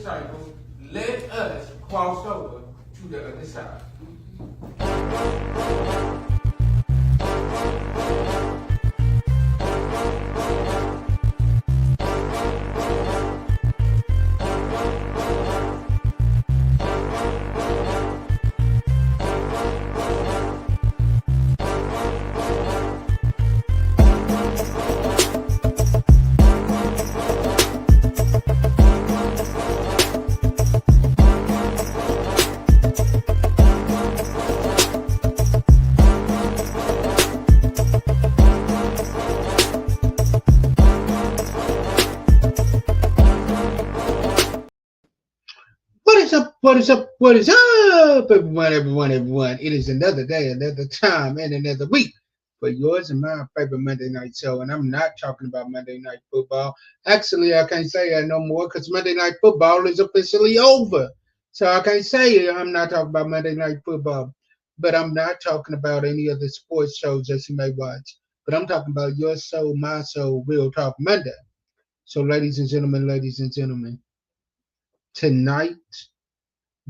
disciples, let us cross over to the other side. What is up? What is up? What is up, everyone? It is another day, another time, and another week for yours and my favorite Monday night show. And I'm not talking about Monday Night Football. Actually, I can't say that no more because Monday Night Football is officially over. So I can't say I'm not talking about Monday Night Football. But I'm not talking about any of the sports shows that you may watch. But I'm talking about your show, my show, Real Talk Monday. So, ladies and gentlemen, tonight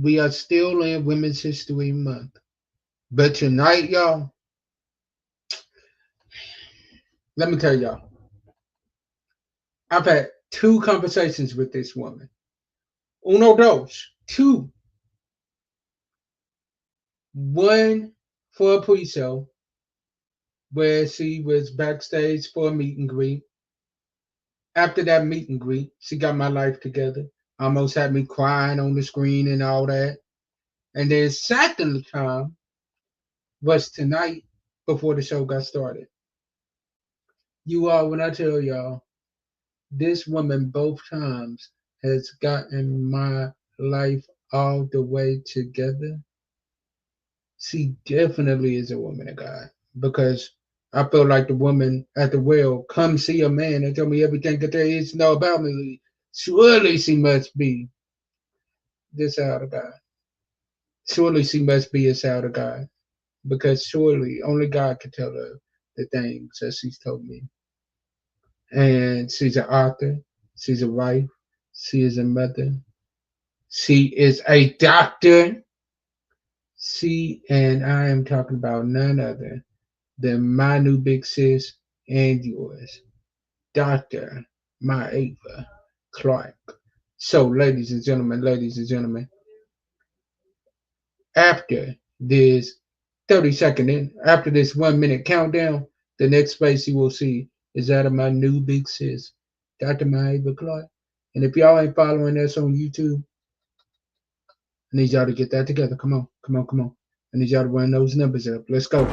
we are still in Women's History Month. But tonight, y'all, let me tell y'all, I've had two conversations with this woman. Uno, dos, two. One for a pre-show where she was backstage for a meet and greet. After that meet and greet, she got my life together. Almost had me crying on the screen and all that. And then second time was tonight before the show got started. You all, when I tell y'all, this woman both times has gotten my life all the way together. She definitely is a woman of God because I feel like the woman at the well, come see a man and tell me everything that there is to know about me. Surely she must be this child of God. Surely she must be a child of God because surely only God can tell her the things that she's told me. And she's an author, she's a wife, she is a mother, she is a doctor. She and I am talking about none other than my new big sis and yours, Dr. Myava Clark. So, ladies and gentlemen, after this 30-second after this 1 minute countdown, the next face you will see is that of my new big sis, Dr. Myava Clark. And if y'all ain't following us on YouTube, I need y'all to get that together. Come on, come on, come on. I need y'all to run those numbers up. Let's go.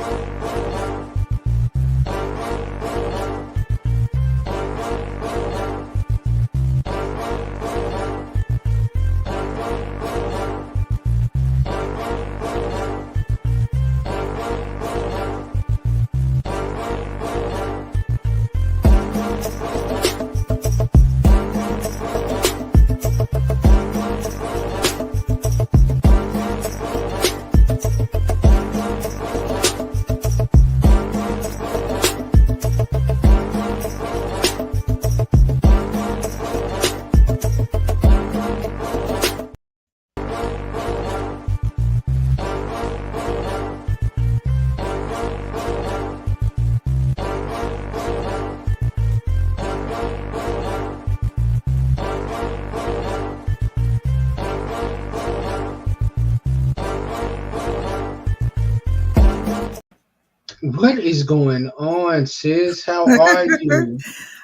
What is going on, sis? How are you?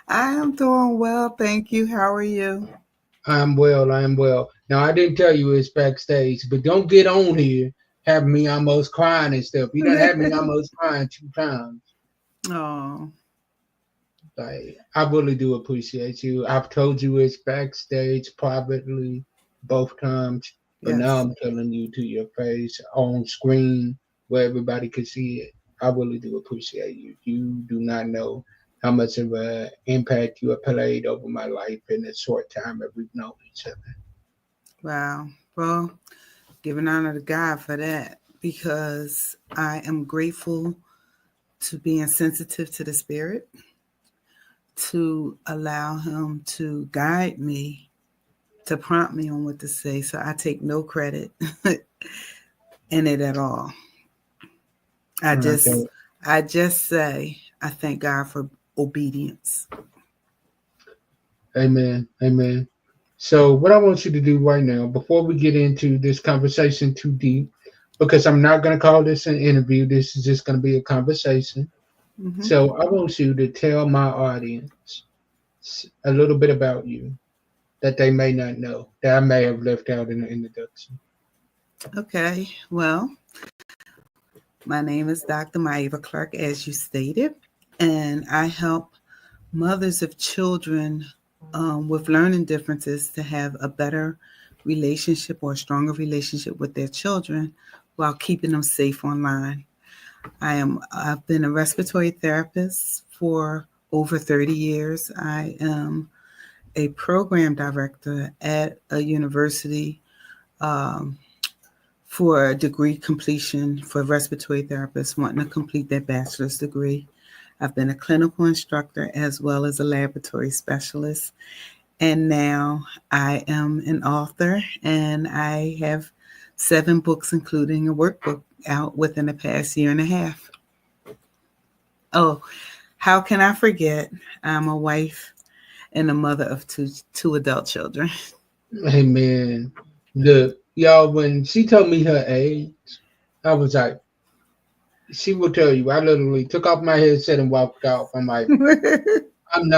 I am doing well, thank you. How are you? I'm well, I'm well. Now, I didn't tell you it's backstage, but don't get on here having me almost crying and stuff. You done had me almost crying 2 times. Oh, Like, I really do appreciate you. I've told you it's backstage privately both times, but now yes. I'm telling you to your face on screen where everybody can see it. I really do appreciate you. You do not know how much of an impact you have played over my life in the short time that we've known each other. Wow. Well, giving honor to God for that because I am grateful to being sensitive to the Spirit, to allow Him to guide me to prompt me on what to say. So I take no credit in it at all. I just Okay. I just say I thank God for obedience. Amen. Amen. So, what I want you to do right now, before we get into this conversation too deep, because I'm not going to call this an interview, this is just going to be a conversation. Hmm. So, I want you to tell my audience a little bit about you that they may not know, that I may have left out in the introduction. Okay. Well, my name is Dr. Myava Clark, as you stated, and I help mothers of children with learning differences to have a better relationship or a stronger relationship with their children while keeping them safe online. I've been a respiratory therapist for over 30 years. I am a program director at a university um, for a degree completion for respiratory therapists wanting to complete their bachelor's degree. I've been a clinical instructor as well as a laboratory specialist. And now I am an author and I have 7 books, including a workbook, out within the past year and a half. Oh, how can I forget? I'm a wife and a mother of two adult children. Amen. Look, y'all, when she told me her age, I was like, she will tell you, I literally took off my headset and walked off. I'm like, I'm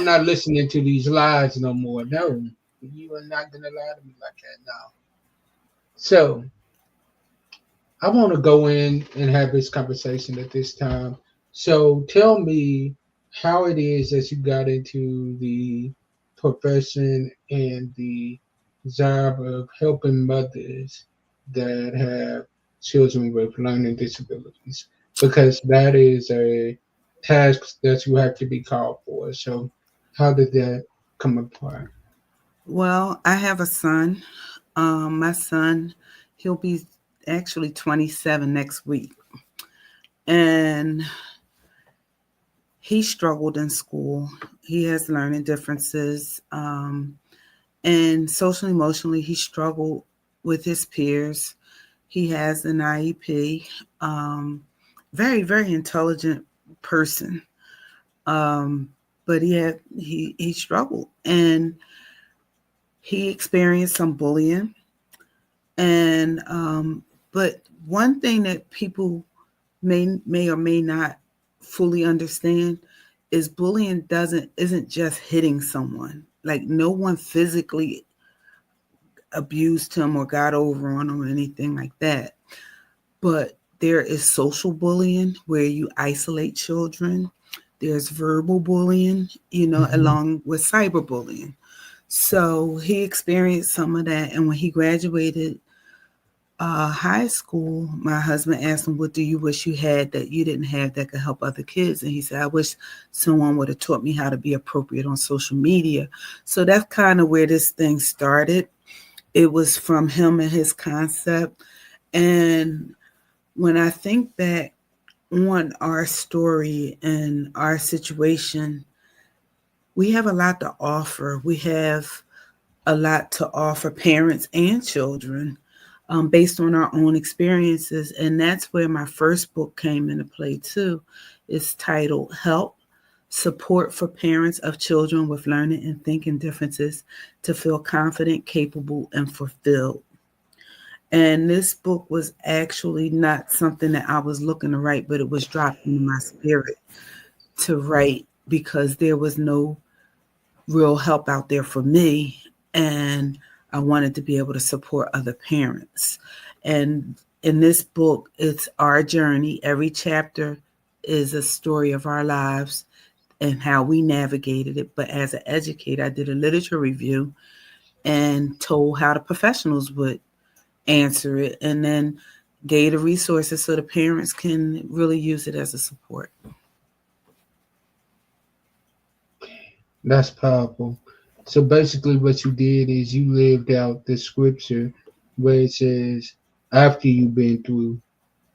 not listening to these lies no more. No, you are not gonna lie to me like that now. So I want to go in and have this conversation at this time. So tell me how it is that you got into the profession and the job of helping mothers that have children with learning disabilities, because that is a task that you have to be called for. So how did that come apart? Well, I have a son. My son, he'll be actually 27 next week. And he struggled in school. He has learning differences. And socially, emotionally, he struggled with his peers. He has an IEP. Very, very intelligent person. Um, but he struggled and he experienced some bullying. And but one thing that people may or may not fully understand is bullying doesn't isn't just hitting someone. Like no one physically abused him or got over on him or anything like that. But there is social bullying where you isolate children. There's verbal bullying, Mhm. along with cyberbullying. So he experienced some of that. And when he graduated high school, my husband asked him, "What do you wish you had that you didn't have that could help other kids?" And he said, "I wish someone would have taught me how to be appropriate on social media." So that's kind of where this thing started. It was from him and his concept. And when I think back on our story and our situation, we have a lot to offer. We have a lot to offer parents and children based on our own experiences. And that's where my first book came into play, too. It's titled Help Support for Parents of Children with Learning and Thinking Differences to Feel Confident, Capable, and Fulfilled. And this book was actually not something that I was looking to write, but it was dropped into my spirit to write because there was no real help out there for me. And I wanted to be able to support other parents. And in this book, it's our journey. Every chapter is a story of our lives and how we navigated it. But as an educator, I did a literature review and told how the professionals would answer it, and then gave the resources so the parents can really use it as a support. That's powerful. So basically, what you did is you lived out the scripture where it says, after you've been through,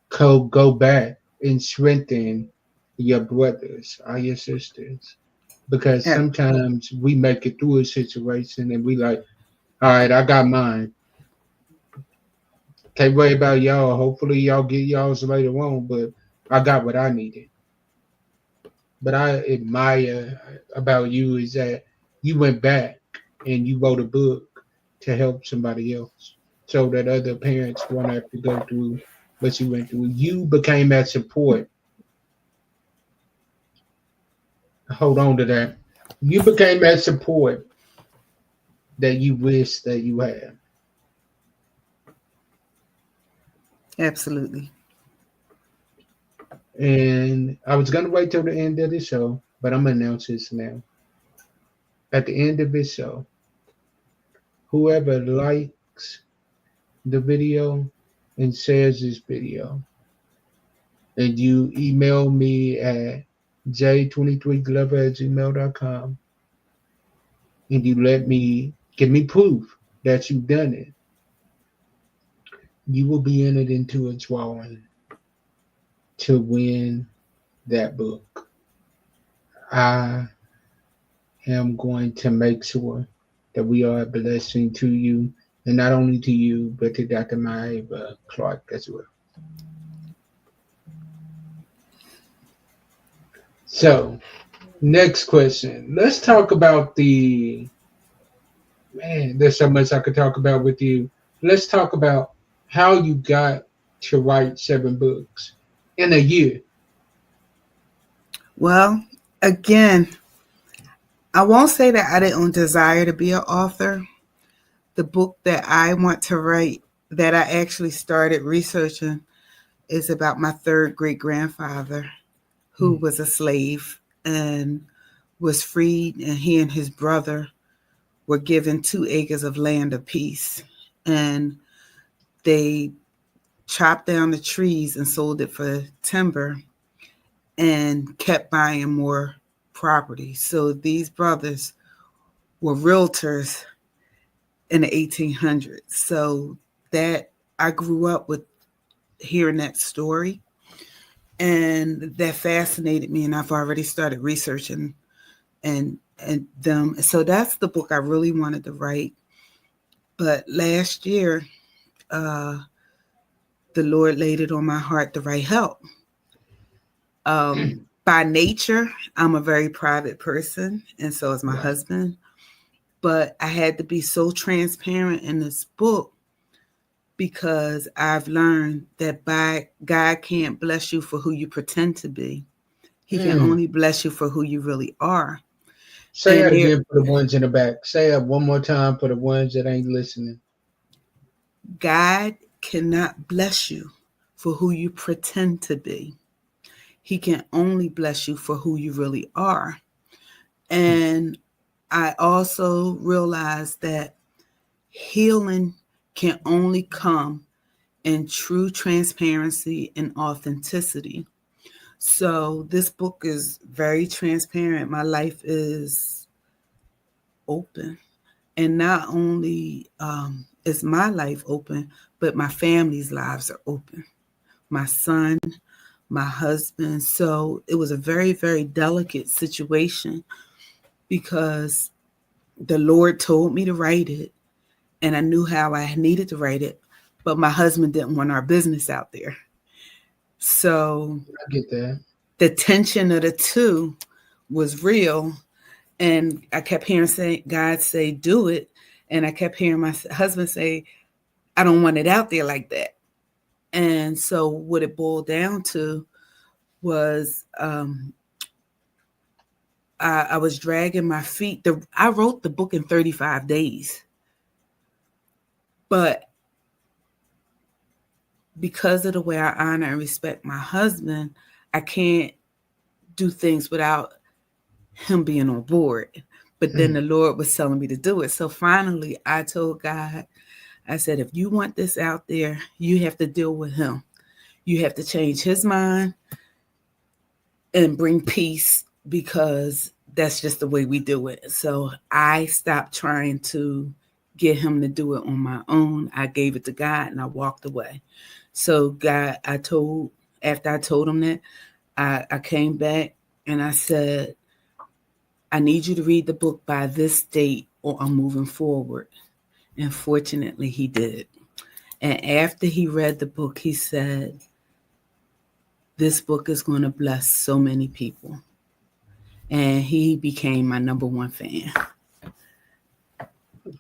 go back and strengthen your brothers or your sisters. Because Yeah. sometimes we make it through a situation and we like, All right, I got mine. Can't worry about y'all. Hopefully y'all get y'all's later on, but I got what I needed. But I admire about you is that you went back and you wrote a book to help somebody else so that other parents won't have to go through what you went through. You became that support. Hold on to that. You became that support that you wish that you had. Absolutely. And I was gonna wait till the end of the show, but I'm gonna announce this now. At the end of this show, whoever likes the video and shares this video, and you email me at j23glover@gmail.com, and you let me give me proof that you've done it, you will be entered into a drawing to win that book. I am going to make sure that we are a blessing to you, and not only to you, but to Dr. myava Clark as well. So, next question. Let's talk about the man. There's so much I could talk about with you. Let's talk about how you got to write 7 books in a year. Well, again, I won't say that I didn't desire to be an author. The book that I want to write, that I actually started researching, is about my third great grandfather who was a slave and was freed, and he and his brother were given 2 acres of land apiece. And they chopped down the trees and sold it for timber and kept buying more property. So these brothers were realtors in the 1800s. So that I grew up with hearing that story, and that fascinated me, and I've already started researching and them. So that's the book I really wanted to write. But last year, uh, the Lord laid it on my heart to write help. By nature, I'm a very private person, and so is my Right. husband. But I had to be so transparent in this book because I've learned that God can't bless you for who you pretend to be. He can Mm. only bless you for who you really are. Say And that there, again for the ones in the back. Say it one more time for the ones that ain't listening. God cannot bless you for who you pretend to be. He can only bless you for who you really are. And I also realized that healing can only come in true transparency and authenticity. So this book is very transparent. My life is open. And not only is my life open, but my family's lives are open. My son, my husband. So it was a very, very delicate situation because the Lord told me to write it, and I knew how I needed to write it, but my husband didn't want our business out there. So I get that. the tension of the two was real, and I kept hearing God say, "Do it," and I kept hearing my husband say, "I don't want it out there like that." And so what it boiled down to was I was dragging my feet. I wrote the book in 35 days, but because of the way I honor and respect my husband, I can't do things without him being on board. But then the Lord was telling me to do it. So finally, I told God, I said, if you want this out there, you have to deal with him. You have to change his mind and bring peace, because that's just the way we do it. So I stopped trying to get him to do it on my own. I gave it to God and I walked away. So God, after I told him that, I came back and I said, I need you to read the book by this date or I'm moving forward. And fortunately, he did. And after he read the book, he said, this book is going to bless so many people. And he became my number one fan.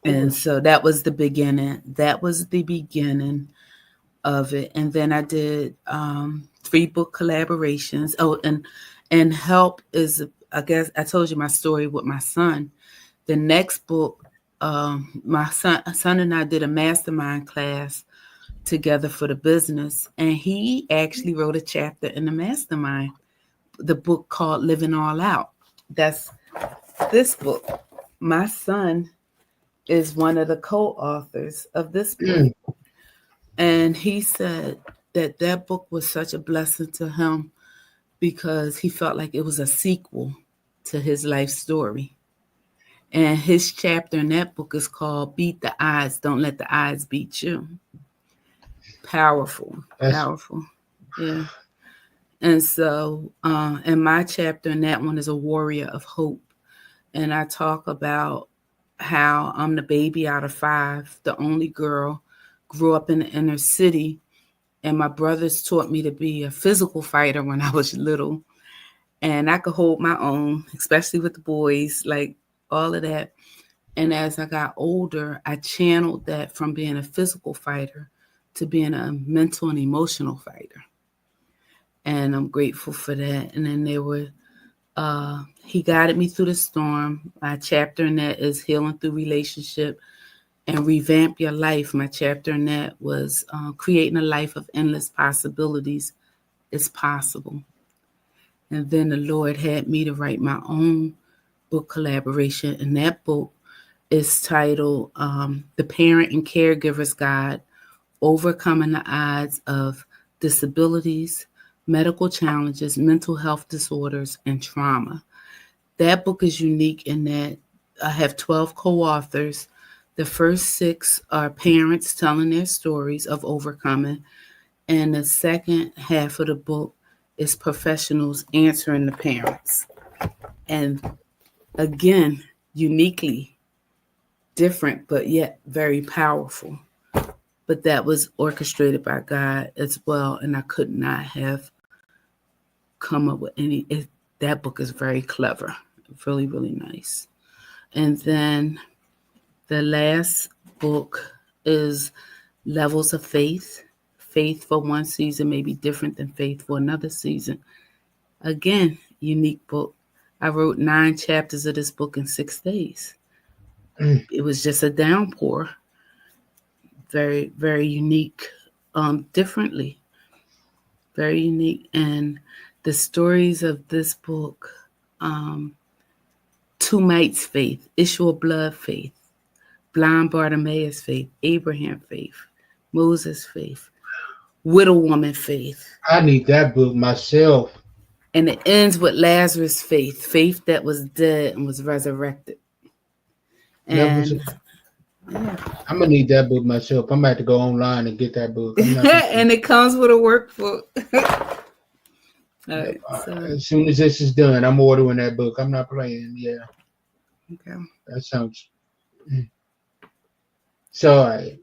And so that was the beginning. That was the beginning of it. And then I did 3 book collaborations. Oh, and help is, I guess I told you my story with my son. The next book, my son and I did a mastermind class together for the business, and he actually wrote a chapter in the mastermind, the book called Living All Out. That's this book. My son is one of the co-authors of this book. And he said that that book was such a blessing to him because he felt like it was a sequel to his life story. And his chapter in that book is called Beat the Odds, Don't Let the Odds Beat You. Powerful, powerful. Yeah. And so, and my chapter in that one is a warrior of hope. And I talk about how I'm the baby out of 5, the only girl, grew up in the inner city. And my brothers taught me to be a physical fighter when I was little. And I could hold my own, especially with the boys, like all of that. And as I got older, I channeled that from being a physical fighter to being a mental and emotional fighter. And I'm grateful for that. And then he guided me through the storm. My chapter in that is Healing Through Relationship and Revamp Your Life. My chapter in that was Creating a Life of Endless Possibilities is Possible. And then the Lord had me to write my own book collaboration. And that book is titled The Parent and Caregiver's Guide, Overcoming the Odds of Disabilities, Medical Challenges, Mental Health Disorders, and Trauma. That book is unique in that I have 12 co-authors. The first 6 are parents telling their stories of overcoming. And the second half of the book is professionals answering the parents. And again, uniquely different, but yet very powerful. But that was orchestrated by God as well. And I could not have come up with that book is very clever. Really, really nice. And then the last book is Levels of Faith. Faith for one season may be different than faith for another season. Again, unique book. I wrote 9 chapters of this book in 6 days. It was just a downpour. Very, very unique, differently. Very unique. And the stories of this book, Two Mites Faith, Issue of Blood Faith, Blind Bartimaeus Faith, Abraham Faith, Moses Faith, Widow Woman Faith. I need that book myself. And it ends with Lazarus Faith, faith that was dead and was resurrected. And I'm gonna need that book myself. I'm gonna have to go online and get that book. And it comes with a workbook. All right, so. As soon as this is done, I'm ordering that book. I'm not playing. Yeah. Okay. That sounds. So, all right,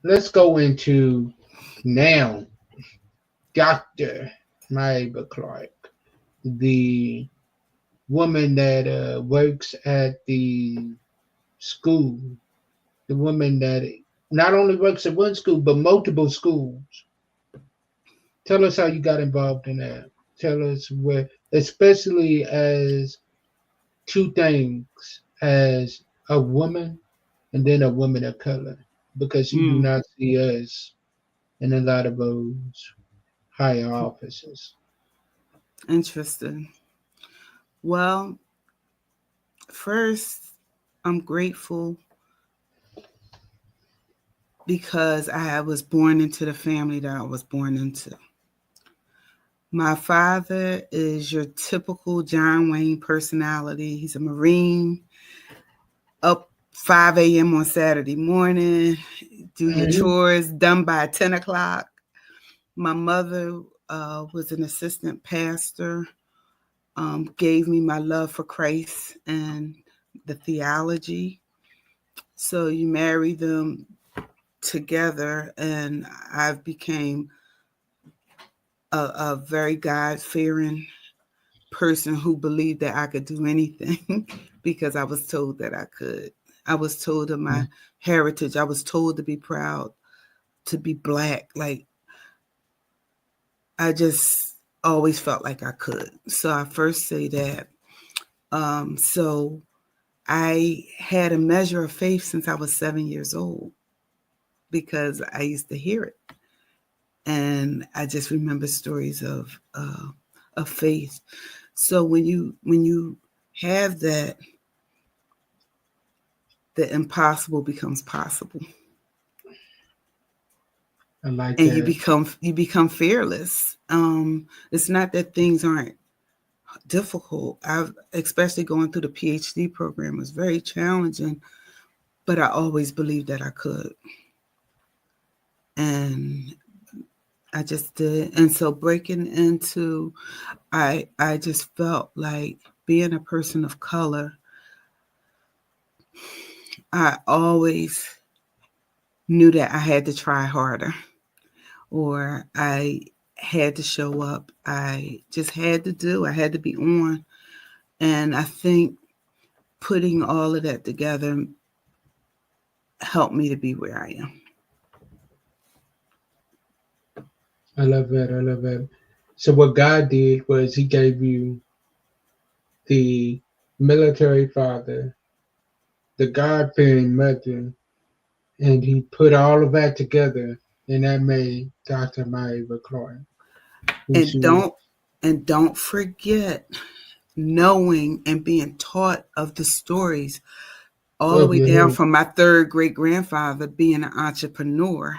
let's go into now. Dr. Myava Clark, the woman that works at the school, the woman that not only works at one school but multiple schools. Tell us how you got involved in that. Tell us where, especially as 2 things, as a woman and then a woman of color, because you do not see us in a lot of those higher offices. Interesting. Well, first, I'm grateful because I was born into the family that I was born into. My father is your typical John Wayne personality. He's a Marine, up 5 a.m. on Saturday morning, do your chores, done by 10 o'clock. My mother was an assistant pastor, gave me my love for Christ and the theology. So you marry them together, and I've became a very God-fearing person who believed that I could do anything because I was told that I could. I was told of my heritage. I was told to be proud, to be Black. Like, I just always felt like I could. So I first say that. So I had a measure of faith since I was 7 years old because I used to hear it. And I just remember stories of faith. So when you have that, the impossible becomes possible, I like and that. you become fearless. It's not that things aren't difficult. I've especially going through the PhD program was very challenging, but I always believed that I could, and I just did. And so breaking into, I just felt like being a person of color. I always knew that I had to try harder, or I had to show up. I just had to do. I had to be on. And I think putting all of that together helped me to be where I am. I love that. I love that. So what God did was He gave you the military father, the God-fearing mother, and He put all of that together, and that made Dr. myava Clark. Who And she, don't forget knowing and being taught of the stories all the of way your down head. from my third great grandfather being an entrepreneur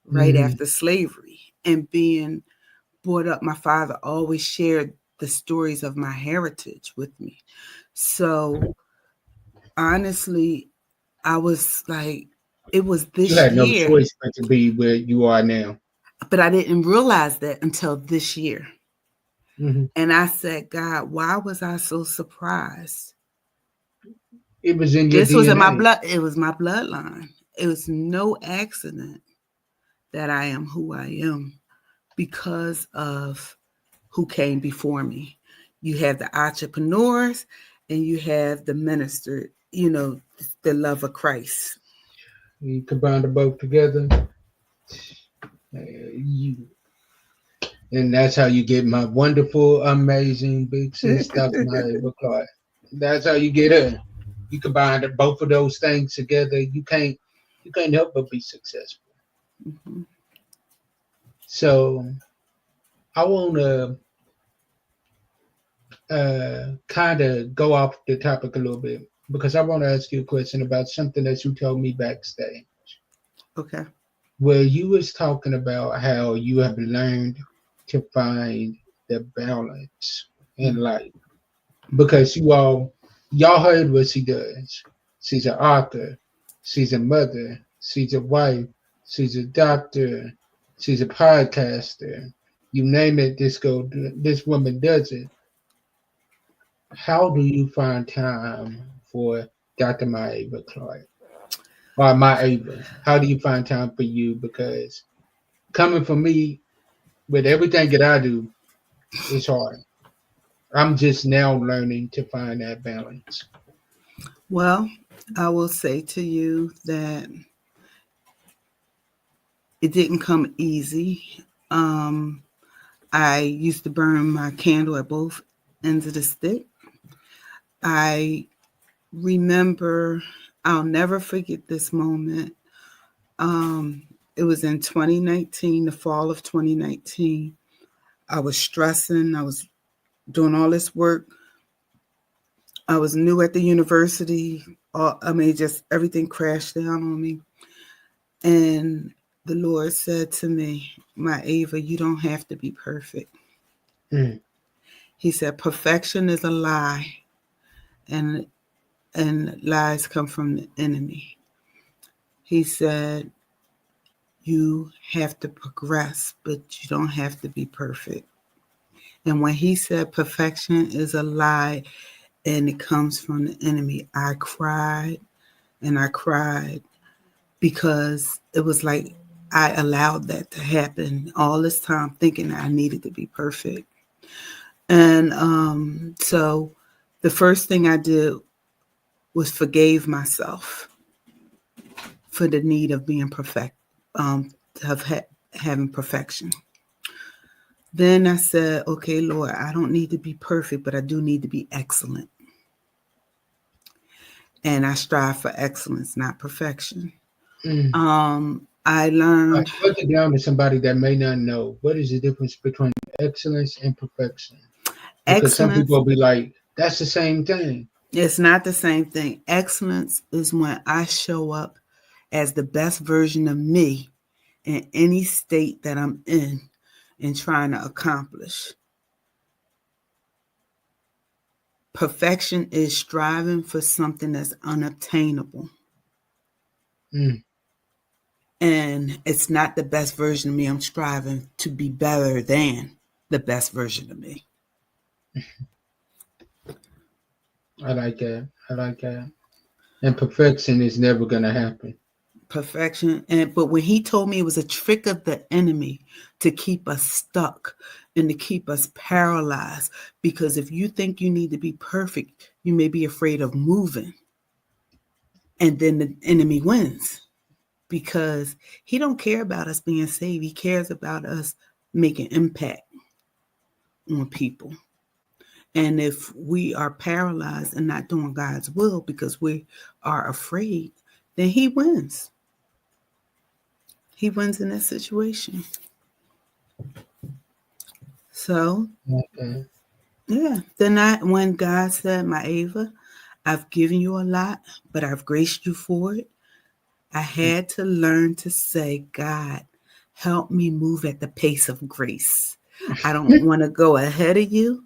right Mm-hmm. after slavery and being brought up. My father always shared the stories of my heritage with me. So honestly, I was like, it was You this had no year, choice but to be where you are now. but I didn't realize that until this year. Mm-hmm. And I said, God, why was I so surprised? It was in your This was in my DNA. blood. It was my bloodline. It was no accident that I am who I am because of who came before me. You have the entrepreneurs and you have the minister, the love of Christ. You combine them both together, you, and that's how you get my wonderful, amazing big sis, Dr. myava Clark. That's how you get her. You combine both of those things together, you can't help but be successful. Mhm. So I want to kind of go off the topic a little bit because I want to ask you a question about something that you told me backstage, Okay. where you was talking about how you have learned to find the balance in life because y'all heard what she does. She's an author, she's a mother, she's a wife, she's a doctor, she's a podcaster. You name it, this woman does it. How do you find time for Dr. myava Clark or myava? How do you find time for you? Because coming from me with everything that I do, it's hard. I'm just now learning to find that balance. Well, I will say to you that it didn't come easy. Um, I used to burn my candle at both ends of the stick. I remember, I'll never forget this moment. Um, it was in 2019, the fall of 2019. I was stressing. I was doing all this work. I was new at the university. Just everything crashed down on me. And the Lord said to me, my Ava, you don't have to be perfect. Mm. He said, perfection is a lie, and lies come from the enemy. He said, you have to progress, but you don't have to be perfect. And when he said perfection is a lie and it comes from the enemy, I cried. and I cried because it was like I allowed that to happen all this time, thinking I needed to be perfect. And so the first thing I did was forgave myself for the need of being perfect, of having perfection. Then I said, okay, Lord, I don't need to be perfect, but I do need to be excellent. And I strive for excellence, not perfection. Mm. I All right, learned break it down to somebody that may not know. What is the difference between excellence and perfection? Because some people excellence will be like, that's the same thing. is not the same thing. Excellence is when I show up as the best version of me in any state that I'm in and trying to accomplish. Perfection is striving for something that's unobtainable. Mm. And it's not the best version of me. I'm striving to be better than the best version of me. I like that. I like that. And perfection is never gonna happen. Perfection. And but when he told me it was a trick of the enemy to keep us stuck and to keep us paralyzed, because if you think you need to be perfect, you may be afraid of moving, and then the enemy wins because he don't care about us being saved. He cares about us making impact on people. And if we are paralyzed and not doing God's will because we are afraid, then he wins. He wins in that situation. So Okay. yeah. Then when God said, my Ava, I've given you a lot, but I've graced you for it. I had to learn to say, God, help me move at the pace of grace. I don't want to go ahead of you.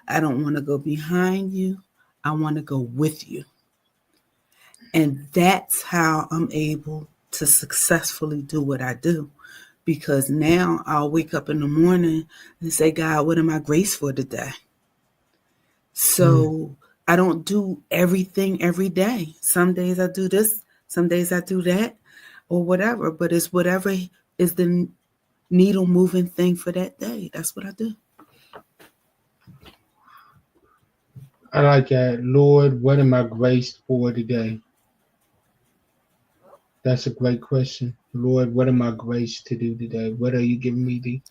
I don't want to go behind you. I want to go with you. And that's how I'm able to successfully do what I do. Because now I'll wake up in the morning and say, God, what am I graced for today? Mm. So I don't do everything every day. Some days I do this, some days I do that, or whatever. But it's whatever is the needle moving thing for that day. That's what I do. I like that. Lord, what am I graced for today? That's a great question. Lord, what am I graced to do today? What are you giving me the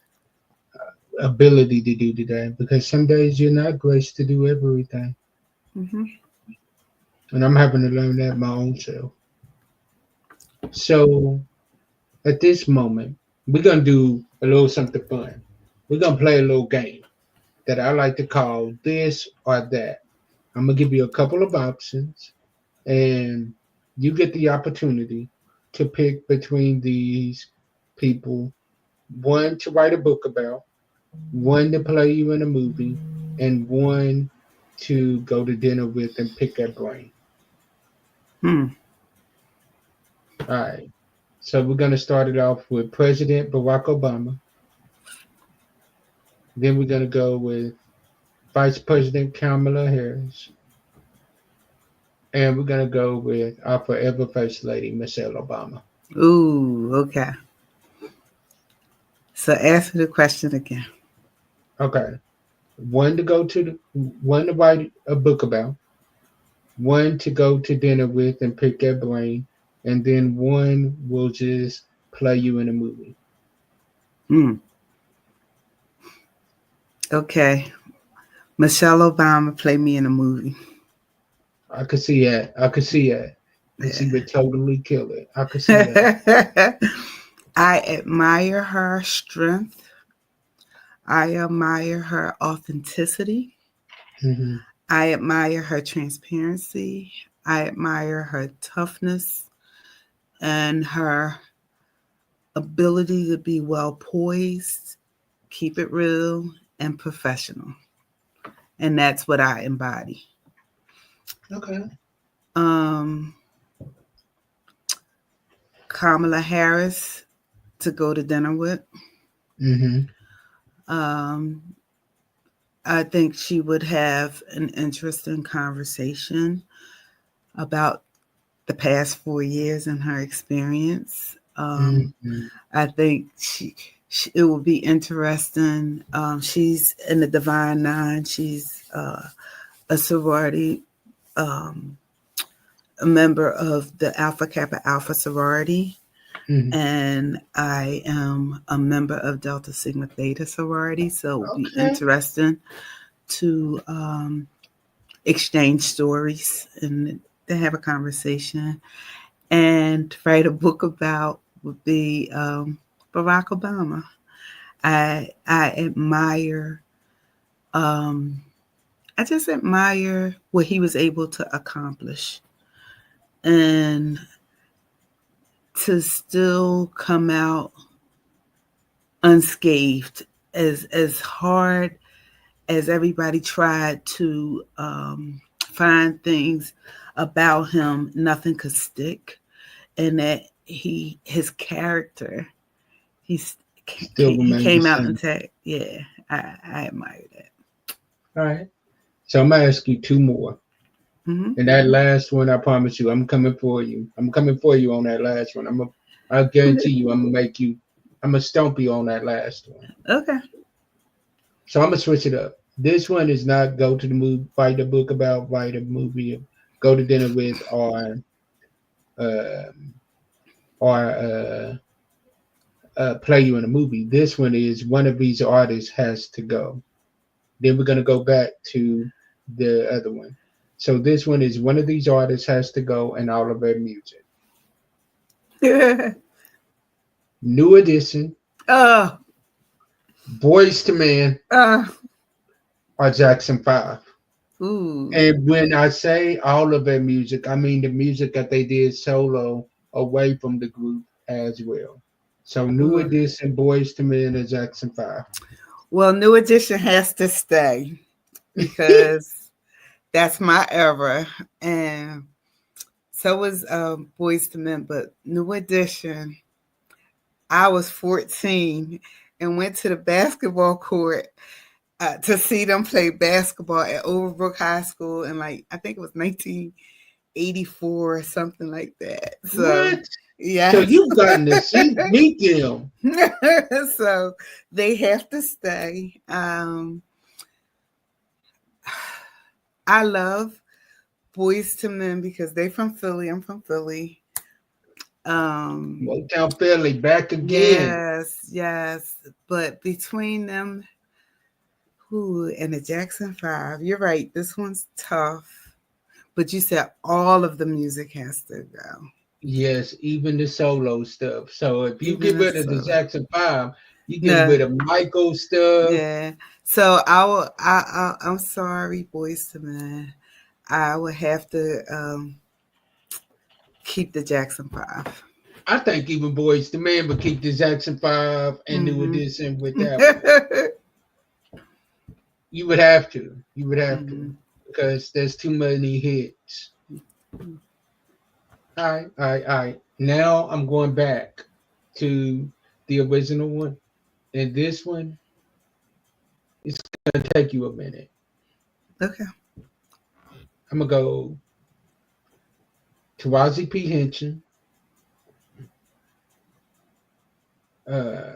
ability to do today? Because some days you're not graced to do everything. Mm-hmm. And I'm having to learn that my own self. So at this moment, we're gonna do a little something fun. We're gonna play a little game that I like to call this or that. I'm gonna give you a couple of options, and you get the opportunity to pick between these people, one to write a book about, one to play you in a movie, and one to go to dinner with and pick their brain. Hmm. All right. So we're gonna start it off with President Barack Obama. Then we're gonna go with Vice President Kamala Harris, and we're gonna go with our forever First Lady Michelle Obama. Ooh, okay. So answer the question again. Okay. One to write a book about, one to go to dinner with and pick their brain, and then one will just play you in a movie. Hmm. Okay. Michelle Obama played me in a movie. I could see that. I could see that. And she Yeah. would totally kill it. I could see that. I admire her strength. I admire her authenticity. Hmm. I admire her transparency. I admire her toughness and her ability to be well poised, keep it real, and professional. And that's what I embody. Okay. Um, Kamala Harris to go to dinner with. Hmm. Um, I think she would have an interesting conversation about the past 4 years and her experience. Mhm. I think it will be interesting. She's in the Divine Nine. She's a sorority, um, a member of the Alpha Kappa Alpha sorority. Mhm. And I am a member of Delta Sigma Theta sorority. So it will be Okay. interesting to exchange stories and to have a conversation and write a book about would be Barack Obama. I admire I just admire what he was able to accomplish and to still come out unscathed as hard as everybody tried to find things about him, nothing could stick, and that his character he's Still he remain the came out same. intact. Yeah, I admire that. All right. So I'm gonna ask you two more. Hmm. And that last one, I promise you, I'm coming for you. I'm coming for you on that last one. I guarantee you, I'm gonna stomp you on that last one. Okay. So I'm gonna switch it up. This one is not go to the movie, write a book about, write a movie, go to dinner with, um, or play you in a movie. This one is one of these artists has to go. Then we're gonna go back to the other one. So this one is one of these artists has to go and all of their music. New Edition, Oh, Boys to Men, uh, or Jackson 5. ooh, And when I say all of their music, I mean the music that they did solo away from the group as well. So New ooh. Edition, Boys to Men, and Jackson 5. Well, New Edition has to stay because that's my era, and so was Boys to Men. But New Edition, I was 14 and went to the basketball court to see them play basketball at Overbrook High School in like I think it was 1984 or something like that. So What? So yes. you've gotten to meet them. So they have to stay. I love Boys to Men because they from Philly. I'm from Philly. Um, Motown Philly back again. yes. But between them, who and the Jackson Five, you're right. This one's tough. But you said all of the music has to go. Yes, even the solo stuff. So if you Even get the rid of the solo. Jackson 5, you get No, rid of Michael stuff. yeah. So I will. I'm sorry, Boys to Men. I would have to keep the Jackson Five. I think even Boys the Man would keep the Jackson 5 and New Mm-hmm. Edition with that one. You would have to. You would have to. Mm-hmm. Because there's too many hits. All right. Now I'm going back to the original one. And this one is going to take you a minute. Okay. I'm going to go Taraji P. Henson, uh,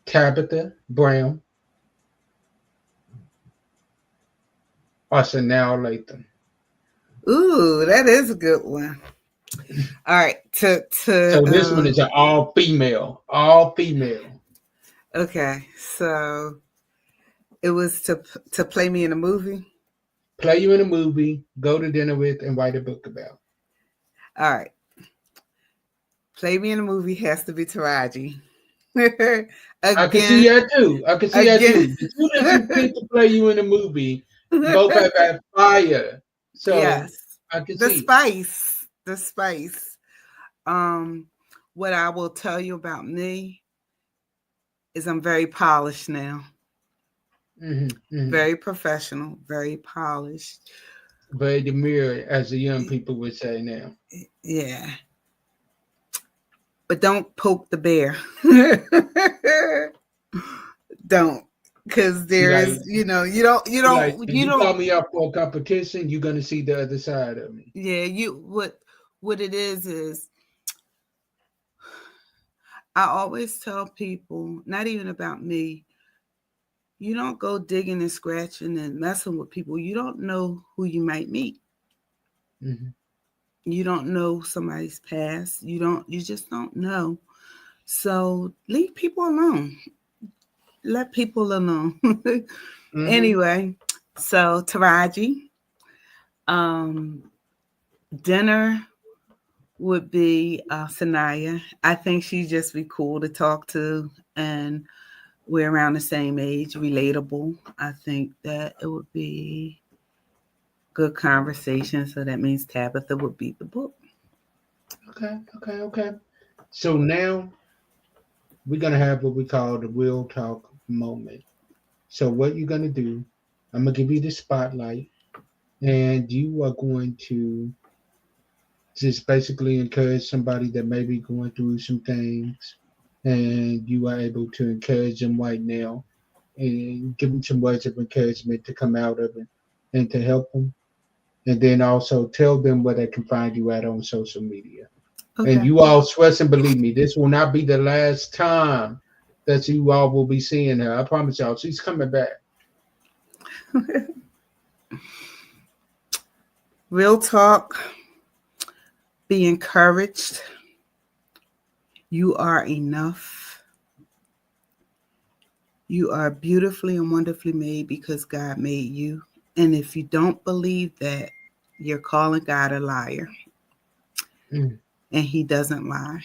Tabitha Brown, or Sanaa Lathan. Ooh, that is a good one. All right. So this one is an all female. All female. Okay. So it was to play me in a movie. Play you in a movie, go to dinner with, and write a book about. All right. Play me in a movie has to be Taraji. Again. I can see that too. I can see that Again. too. The two that you picked to play you in a movie both have that fire. So Yes. I can The see. spice. The spice. What I will tell you about me is I'm very polished now. Very professional, very polished. Very demure, as the young people would say now. Yeah. But don't poke the bear. Don't. Because there Like, is, you don't, like if you call me out for a competition, you're gonna see the other side of me. yeah, what it is I always tell people, not even about me, you don't go digging and scratching and messing with people. You don't know who you might meet. Mm-hmm. You don't know somebody's past. You just don't know. So leave people alone. Let people alone. Mm-hmm. Anyway, so Taraji, um, dinner would be Sanaya. I think she'd just be cool to talk to, and we're around the same age, relatable. I think that it would be good conversation. So that means Tabitha would be the book. Okay. So now we're gonna have what we call the real talk moment. So what you're gonna do, I'm gonna give you the spotlight, and you are going to just basically encourage somebody that may be going through some things, and you are able to encourage them right now and give them some words of encouragement to come out of it and to help them. And then also tell them where they can find you at on social media. And Okay. you all trust and believe me, this will not be the last time that you all will be seeing her. I promise y'all, she's coming back. Real talk. Be encouraged. You are enough. You are beautifully and wonderfully made because God made you. And if you don't believe that, you're calling God a liar. Mm. And He doesn't lie.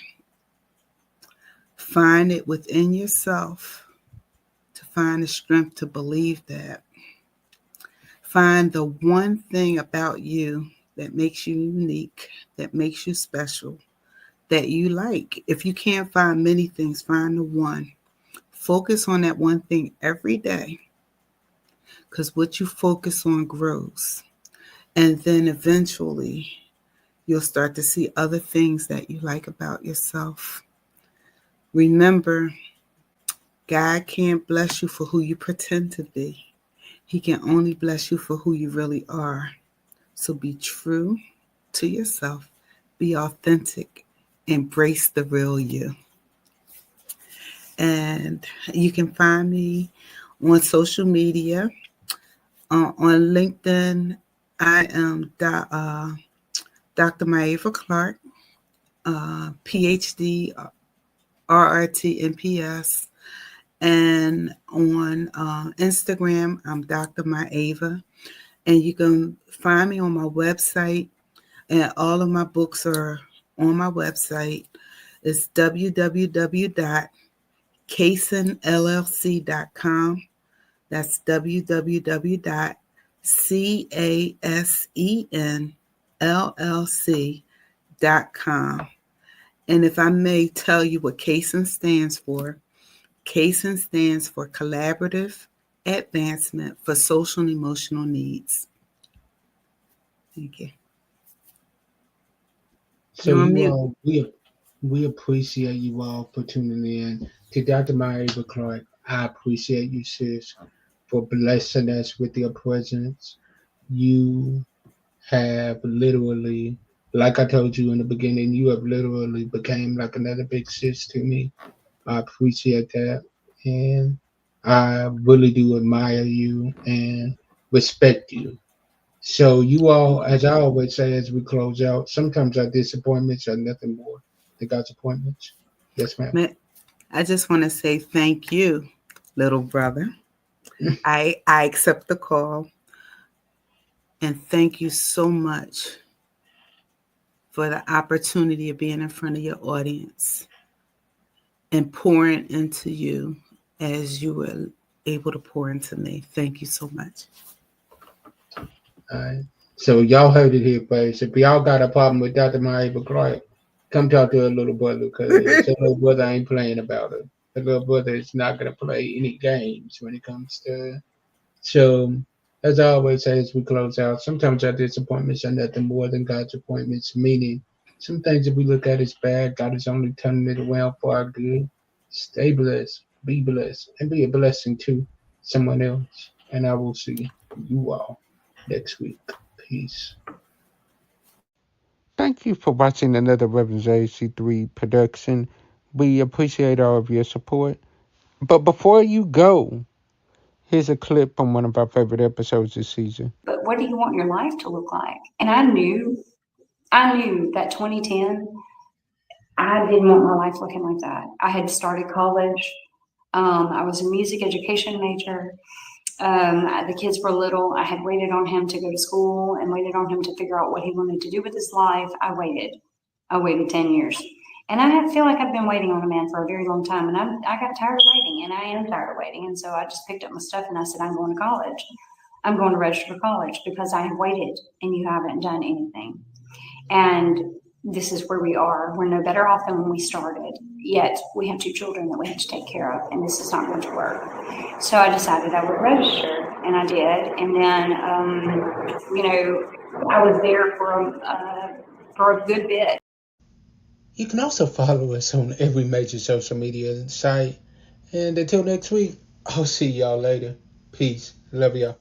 Find it within yourself to find the strength to believe that. Find the one thing about you that makes you unique, that makes you special, that you like. If you can't find many things, find the one. Focus on that one thing every day because what you focus on grows. And then eventually you'll start to see other things that you like about yourself. Remember, God can't bless you for who you pretend to be. He can only bless you for who you really are. So be true to yourself, be authentic, embrace the real you. And you can find me on social media. On LinkedIn, I am Dr. Myava Clark, PhD, RRT, NPS. And on Instagram, I'm Dr. Myava. And you can find me on my website, and all of my books are on my website. It's www.casenllc.com. That's www.casenllc.com. And if I may tell you what CASEN stands for, CASEN stands for Collaborative Advancement for Social and Emotional Needs. Thank you. So You're on you mute. all, we appreciate you all for tuning in to Dr. Myava Clark. I appreciate you, sis, for blessing us with your presence. You have literally, like I told you in the beginning, you have literally became like another big sis to me. I appreciate that. And I really do admire you and respect you. So you all, as I always say as we close out, sometimes our disappointments are nothing more than God's appointments. Yes, ma'am. I just want to say thank you, little brother. I accept the call and thank you so much for the opportunity of being in front of your audience and pouring into you as you were able to pour into me. Thank you so much. Alright. So y'all heard it here first. If y'all got a problem with Dr. Myava Clark, come talk to her little brother because her little brother ain't playing about her. Her little brother is not gonna play any games when it comes to her. So, as I always say as we close out, sometimes our disappointments are nothing more than God's appointments, meaning some things that we look at as bad, God is only turning it around for our good. Stay blessed, and be a blessing to someone else. And I will see you all next week. Peace. Thank you for watching another Reverend AC3 production. We appreciate all of your support. But before you go, here's a clip from one of our favorite episodes this season. But what do you want your life to look like? And I knew that 2010, I didn't want my life looking like that. I had started college. I was a music education major. The kids were little. I had waited on him to go to school and waited on him to figure out what he wanted to do with his life. I waited 10 years. And I feel like I've been waiting on a man for a very long time. And I got tired of waiting, and I am tired of waiting. And so I just picked up my stuff and I said, I'm going to college. I'm going to register for college because I have waited and you haven't done anything. And this is where we are. We're no better off than when we started. Yet we have 2 children that we have to take care of, and this is not going to work. So I decided I would register, and I did. And then, I was there for a good bit. You can also follow us on every major social media site. And until next week, I'll see y'all later. Peace. Love y'all.